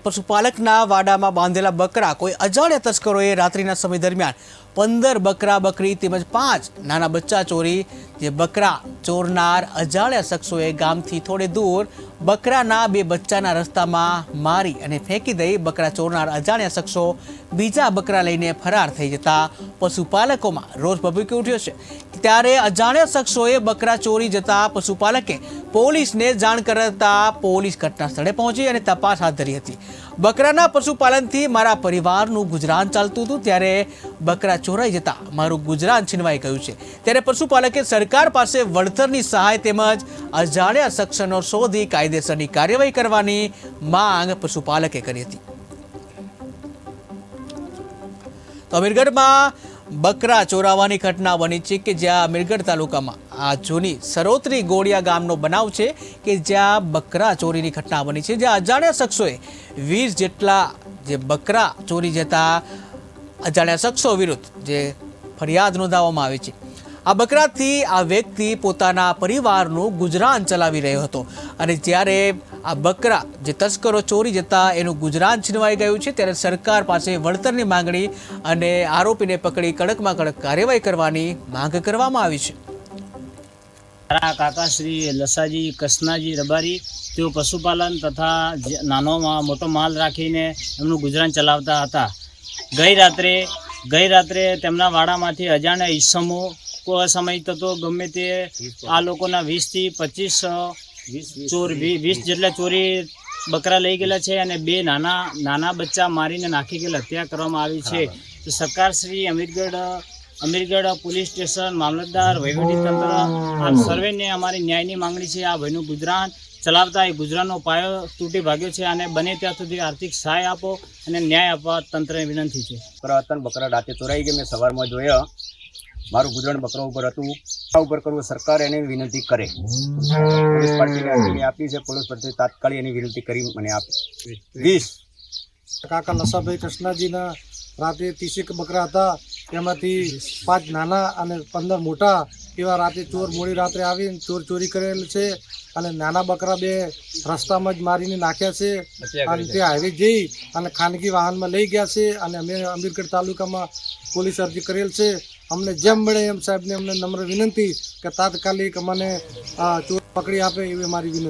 પશુપાલકના વાડામાં બાંધેલા બકરા કોઈ અજાણ્યા તસ્કરોએ રાત્રિના સમય દરમિયાન 15 બકરા બકરી તેમજ 5 નાના બચ્ચા ચોરી જે બકરા ચોરનાર અજાણ્યા શખ્સોએ ગામથી થોડે દૂર બકરાના 2 બચ્ચાના રસ્તામાં મારી અને ફેંકી દઈ બકરા ચોરનાર અજાણ્યા શખ્સો બીજા બકરા લઈને ફરાર થઈ જતા પશુપાલકોમાં રોષ ભભૂકી ઉઠ્યો છે। ત્યારે અજાણ્યા શખ્સોએ બકરા ચોરી જતા પશુપાલકે પોલીસને જાણ કરતા પોલીસ ઘટના સ્થળે પહોંચી અને તપાસ હાથ ધરી હતી। બકરાના પશુપાલનથી મારા પરિવારનું ગુજરાન ચાલતું હતું, ત્યારે બકરા ચોરાઈ જતા મારું ગુજરાન છીનવાઈ ગયું છે। ત્યારે પશુપાલકે સરકાર પાસે વળતરની સહાય તેમજ અજાણ્યા શખ્સોને શોધી કાયદેસરની કાર્યવાહી કરવાની માંગ પશુપાલકે કરી હતી। તો અમીરગઢમાં બકરા ચોરાવાની ઘટના બની છે કે જ્યાં અમીરગઢ તાલુકામાં આ જૂની સરોત્રી ગોળિયા ગામનો બનાવ છે કે જ્યાં બકરા ચોરીની ઘટના બની છે, જ્યાં અજાણ્યા શખ્સોએ 20 જેટલા જે બકરા ચોરી જતા અજાણ્યા શખ્સો વિરુદ્ધ જે ફરિયાદ નોંધાવવામાં આવી છે। આ બકરાથી આ વ્યક્તિ પોતાના પરિવારનું ગુજરાન ચલાવી રહ્યો હતો અને જ્યારે આ બકરા જે તસ્કરો ચોરી જતા એનું ગુજરાન છીનવાઈ ગયું છે, ત્યારે સરકાર પાસે વળતરની માંગણી અને આરોપીને પકડી કડકમાં કડક કાર્યવાહી કરવાની માંગ કરવામાં આવી છે। મારા કાકા શ્રી લસાજી કસનાજી રબારી તેઓ પશુપાલન તથા નાનો મોટો માલ રાખીને એમનું ગુજરાન ચલાવતા હતા। ગઈ રાત્રે તેમના વાડામાંથી અજાણ્યા ઈસમો કોઈ સમય થતો ગમે તે આ લોકોના 20 થી 25 જેટલા ચોરી બકરા લઈ ગયેલા છે અને 2 નાના બચ્ચા મારીને નાખી ગયેલા હત્યા કરવામાં આવી છે। તો સરકાર શ્રી અમીરગઢ પોલીસ સ્ટેશન, મામલતદાર, વહીવટીતંત્ર આ સર્વેને અમારી ન્યાયની માંગણી છે। આ ભાઈનું ગુજરાન ચલાવતા એ ગુજરાનનો પાયો તૂટી ભાગ્યો છે અને બને ત્યાં સુધી આર્થિક સહાય આપો અને ન્યાય આપવા તંત્રને વિનંતી છે। બકરા રાતે ચોરાઈ ગયા, મેં સવારમાં જોયા, મારું ગુજરાન બકરા ઉપર હતું, આ ઉપર કરવું સરકાર એને વિનંતી કરે। પોલીસ પાર્ટીને અરજી આપી છે, પોલીસ પાર્ટી તાત્કાલિક એની વિનંતી કરી મને આપે। 20 કાકા લસાભાઈ કૃષ્ણાજીના રાતે 30 બકરા હતા, તેમાંથી 5 નાના અને 15 મોટા એવા રાતે મોડી રાત્રે આવીને ચોરી કરેલ છે અને નાના બકરા 2 રસ્તામાં જ મારીને નાખ્યા છે અને તે હાઈવે જઈ અને ખાનગી વાહનમાં લઈ ગયા છે અને અમે અમીરગઢ તાલુકામાં પોલીસ અરજી કરેલ છે। અમને જેમ મળે એમ સાહેબને અમને નમ્ર વિનંતી કે તાત્કાલિક અમને ચોર પકડી આપે એવી મારી વિનંતી।